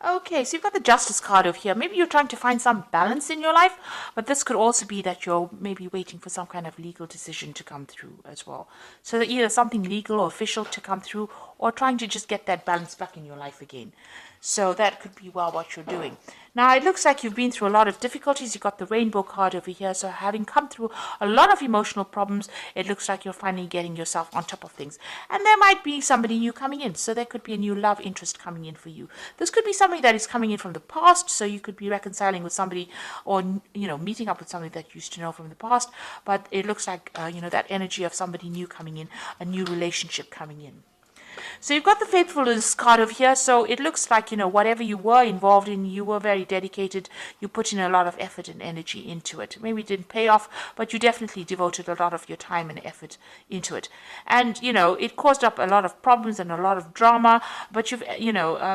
Okay, so you've got the Justice card over here. Maybe you're trying to find some balance in your life, but this could also be that you're maybe waiting for some kind of legal decision to come through as well. So either something legal or official to come through, or trying to just get that balance back in your life again. So that could be well what you're doing. Now it looks like you've been through a lot of difficulties. You've got the rainbow card over here. So having come through a lot of emotional problems, it looks like you're finally getting yourself on top of things. And there might be somebody new coming in. So there could be a new love interest coming in for you. This could be somebody that is coming in from the past. So you could be reconciling with somebody, or, meeting up with somebody that you used to know from the past. But it looks like, that energy of somebody new coming in, a new relationship coming in. So you've got the faithfulness card over here. So it looks like, whatever you were involved in, you were very dedicated. You put in a lot of effort and energy into it. Maybe it didn't pay off, but you definitely devoted a lot of your time and effort into it. And, it caused up a lot of problems and a lot of drama. But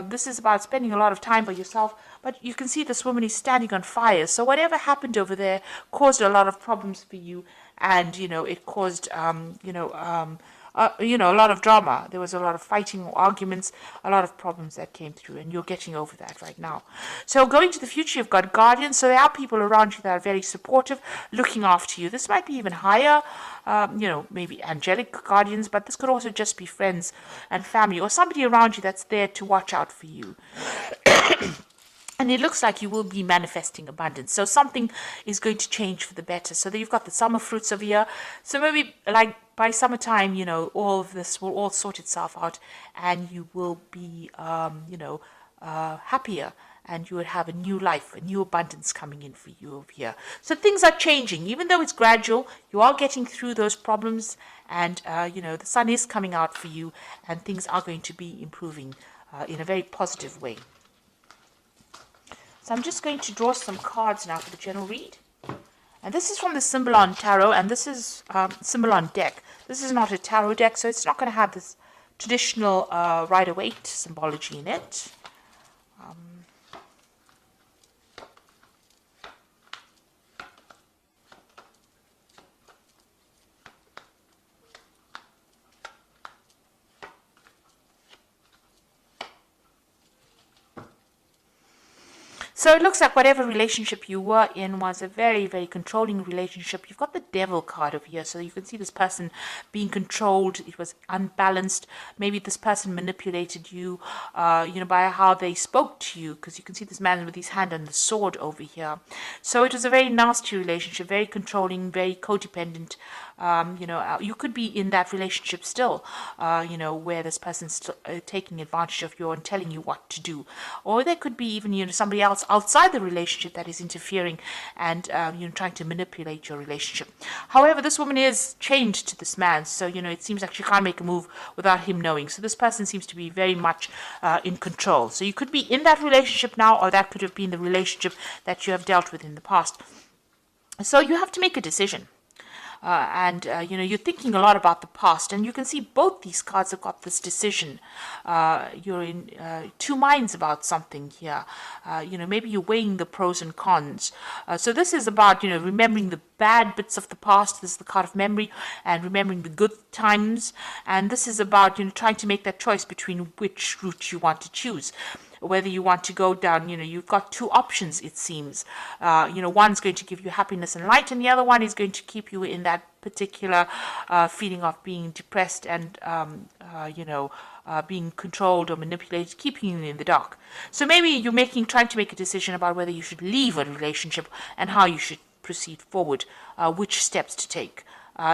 this is about spending a lot of time by yourself. But you can see this woman is standing on fire. So whatever happened over there caused a lot of problems for you. And, it caused, a lot of drama. There was a lot of fighting, arguments, a lot of problems that came through, and you're getting over that right now. So going to the future, you've got guardians. So there are people around you that are very supportive, looking after you. This might be even higher, maybe angelic guardians, but this could also just be friends and family, or somebody around you that's there to watch out for you. And it looks like you will be manifesting abundance. So something is going to change for the better. So you've got the summer fruits over here. So maybe like by summertime, all of this will all sort itself out, and you will be, happier, and you will have a new life, a new abundance coming in for you over here. So things are changing. Even though it's gradual, you are getting through those problems, and, the sun is coming out for you, and things are going to be improving in a very positive way. So I'm just going to draw some cards now for the general read. And this is from the Symbolon Tarot, and this is Symbolon deck. This is not a tarot deck, so it's not going to have this traditional Rider-Waite symbology in it. So it looks like whatever relationship you were in was a very, very controlling relationship. You've got the Devil card over here, so you can see this person being controlled. It was unbalanced. Maybe this person manipulated you, by how they spoke to you, because you can see this man with his hand on the sword over here. So it was a very nasty relationship, very controlling, very codependent. You could be in that relationship still, where this person's still, taking advantage of you and telling you what to do. Or there could be even, somebody else outside the relationship that is interfering and, trying to manipulate your relationship. However, this woman is chained to this man, so, it seems like she can't make a move without him knowing. So this person seems to be very much in control. So you could be in that relationship now, or that could have been the relationship that you have dealt with in the past. So you have to make a decision. You're thinking a lot about the past, and you can see both these cards have got this decision. You're in two minds about something here. Maybe you're weighing the pros and cons. So this is about, remembering the bad bits of the past. This is the card of memory, and remembering the good times. And this is about, trying to make that choice between which route you want to choose. Whether you want to go down, you've got two options, it seems. One's going to give you happiness and light, and the other one is going to keep you in that particular feeling of being depressed and, being controlled or manipulated, keeping you in the dark. So maybe you're trying to make a decision about whether you should leave a relationship and how you should proceed forward, which steps to take.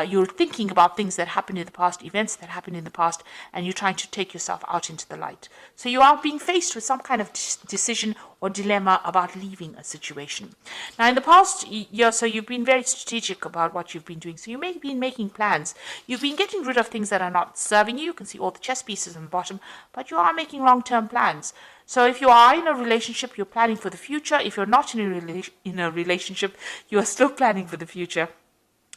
You're thinking about things that happened in the past, events that happened in the past, and you're trying to take yourself out into the light. So you are being faced with some kind of decision or dilemma about leaving a situation. Now, in the past year, so you've been very strategic about what you've been doing. So you may have been making plans. You've been getting rid of things that are not serving you. You can see all the chess pieces on the bottom, but you are making long-term plans. So if you are in a relationship, you're planning for the future. If you're not in a relationship, you are still planning for the future.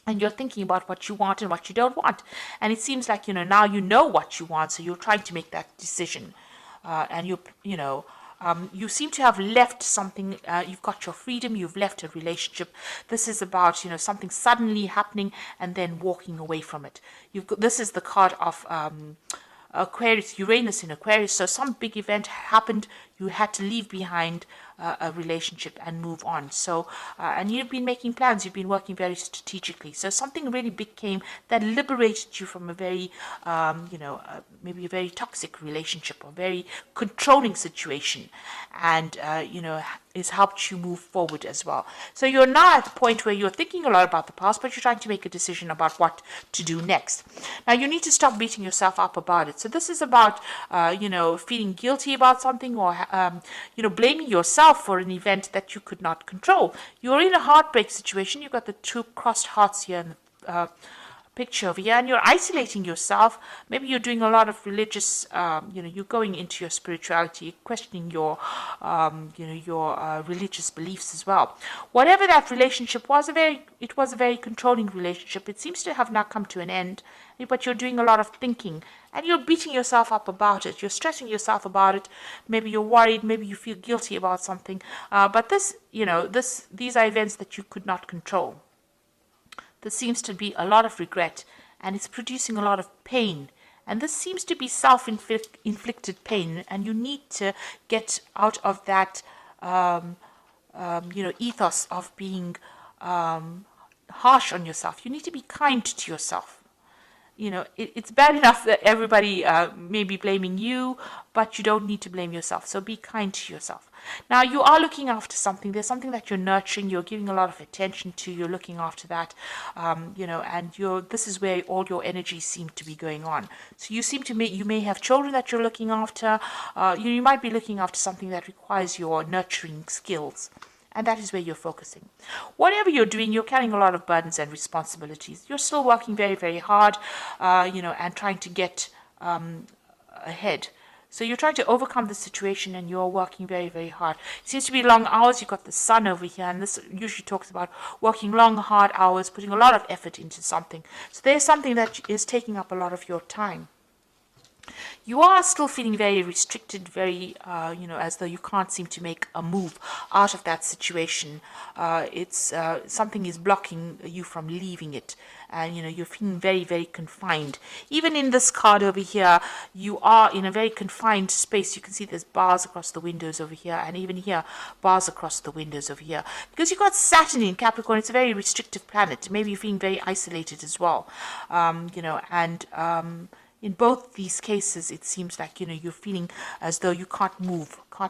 And you're thinking about what you want and what you don't want. And it seems like, now you know what you want, so you're trying to make that decision. You seem to have left something. You've got your freedom, you've left a relationship. This is about, something suddenly happening and then walking away from it. This is the card of Aquarius, Uranus in Aquarius. So some big event happened, you had to leave behind a relationship and move on. So, and you've been making plans, you've been working very strategically. So something really big came that liberated you from a very, maybe a very toxic relationship or very controlling situation, and, it's helped you move forward as well. So you're now at the point where you're thinking a lot about the past, but you're trying to make a decision about what to do next. Now you need to stop beating yourself up about it. So this is about, feeling guilty about something, or, blaming yourself for an event that you could not control. You're in a heartbreak situation. You've got the two crossed hearts here in the picture over here, and you're isolating yourself. Maybe you're doing a lot of religious, you're going into your spirituality, questioning your religious beliefs as well. Whatever that relationship was, it was a very controlling relationship. It seems to have now come to an end, but you're doing a lot of thinking, and you're beating yourself up about it. You're stressing yourself about it. Maybe you're worried. Maybe you feel guilty about something. But these are events that you could not control. There seems to be a lot of regret, and it's producing a lot of pain. And this seems to be self-inflicted pain, and you need to get out of that, ethos of being harsh on yourself. You need to be kind to yourself. It's bad enough that everybody may be blaming you, but you don't need to blame yourself. So be kind to yourself. Now, you are looking after something. There's something that you're nurturing. You're giving a lot of attention to. You're looking after that, and this is where all your energies seem to be going on. So you may have children that you're looking after. You might be looking after something that requires your nurturing skills. And that is where you're focusing. Whatever you're doing, you're carrying a lot of burdens and responsibilities. You're still working very, very hard, and trying to get ahead. So you're trying to overcome the situation, and you're working very, very hard. It seems to be long hours. You've got the sun over here, and this usually talks about working long, hard hours, putting a lot of effort into something. So there's something that is taking up a lot of your time. You are still feeling very restricted, very, as though you can't seem to make a move out of that situation. Something is blocking you from leaving it. And, you're feeling very, very confined. Even in this card over here, you are in a very confined space. You can see there's bars across the windows over here. And even here, bars across the windows over here. Because you've got Saturn in Capricorn. It's a very restrictive planet. Maybe you're feeling very isolated as well. In both these cases, it seems like, you're feeling as though you can't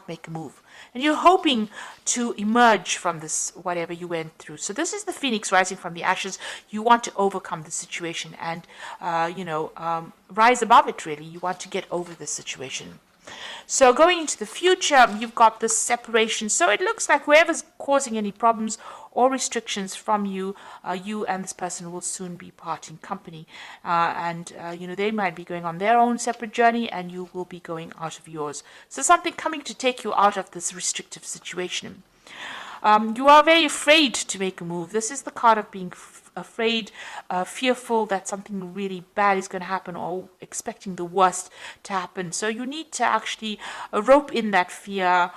make a move. And you're hoping to emerge from this, whatever you went through. So this is the phoenix rising from the ashes. You want to overcome the situation and, rise above it, really. You want to get over this situation. So going into the future, you've got this separation. So it looks like whoever's causing any problems or restrictions from you, you and this person will soon be parting company. They might be going on their own separate journey, and you will be going out of yours. So something coming to take you out of this restrictive situation. You are very afraid to make a move. This is the card of being afraid, fearful that something really bad is going to happen, or expecting the worst to happen. So you need to actually rope in that fear,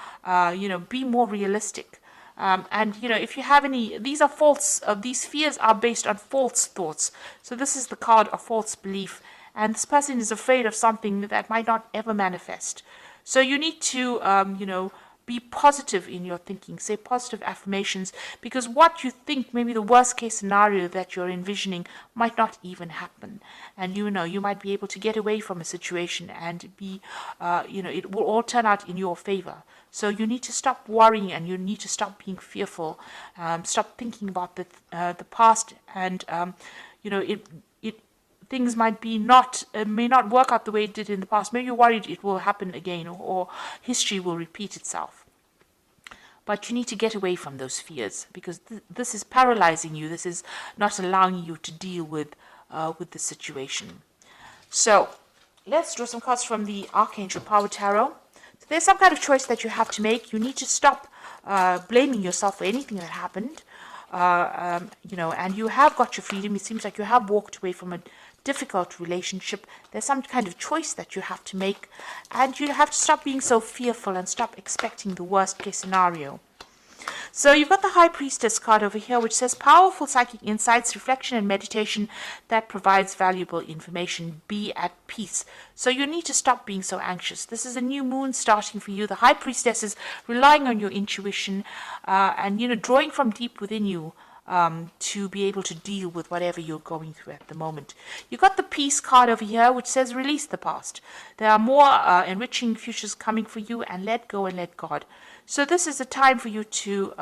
be more realistic. If you have any, these are false, these fears are based on false thoughts. So this is the card of false belief. And this person is afraid of something that might not ever manifest. So you need to, be positive in your thinking, say positive affirmations, because what you think, maybe the worst case scenario that you're envisioning, might not even happen. And you might be able to get away from a situation and be, it will all turn out in your favor. So you need to stop worrying, and you need to stop being fearful, stop thinking about the past, and, things may not work out the way it did in the past. Maybe you're worried it will happen again, or history will repeat itself. But you need to get away from those fears, because this is paralyzing you. This is not allowing you to deal with the situation. So let's draw some cards from the Archangel Power Tarot. So there's some kind of choice that you have to make. You need to stop blaming yourself for anything that happened. And you have got your freedom. It seems like you have walked away from a difficult relationship. There's some kind of choice that you have to make, and you have to stop being so fearful and stop expecting the worst case scenario. So you've got the High Priestess card over here, which says powerful psychic insights, reflection, and meditation that provides valuable information. Be at peace. So you need to stop being so anxious. This is a new moon starting for you. The High Priestess is relying on your intuition and, drawing from deep within you to be able to deal with whatever you're going through at the moment. You've got the Peace card over here, which says release the past. There are more enriching futures coming for you, and let go and let God. So this is a time for you to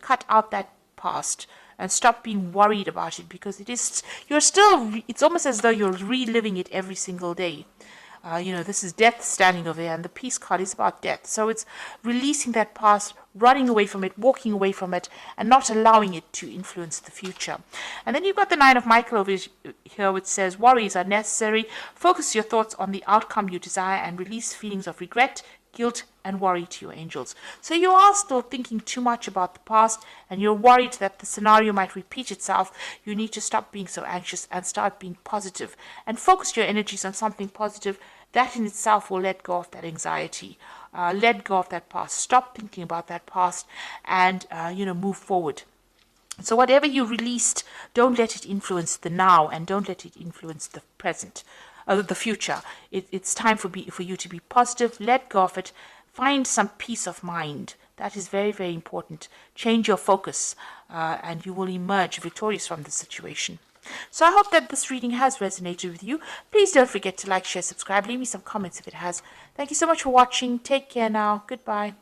cut out that past and stop being worried about it, because it's almost as though you're reliving it every single day. This is death standing over there, and the Peace card is about death. So it's releasing that past, running away from it, walking away from it, and not allowing it to influence the future. And then you've got the Nine of Michael over here, which says worries are necessary. Focus your thoughts on the outcome you desire and release feelings of regret, guilt, and worry to your angels. So you are still thinking too much about the past, and you're worried that the scenario might repeat itself. You need to stop being so anxious and start being positive, and focus your energies on something positive. That in itself will let go of that anxiety, let go of that past. Stop thinking about that past, and move forward. So whatever you released, don't let it influence the now, and don't let it influence the present. The future. It's time for you to be positive. Let go of it. Find some peace of mind. That is very, very important. Change your focus, and you will emerge victorious from the situation. So I hope that this reading has resonated with you. Please don't forget to like, share, subscribe. Leave me some comments if it has. Thank you so much for watching. Take care now. Goodbye.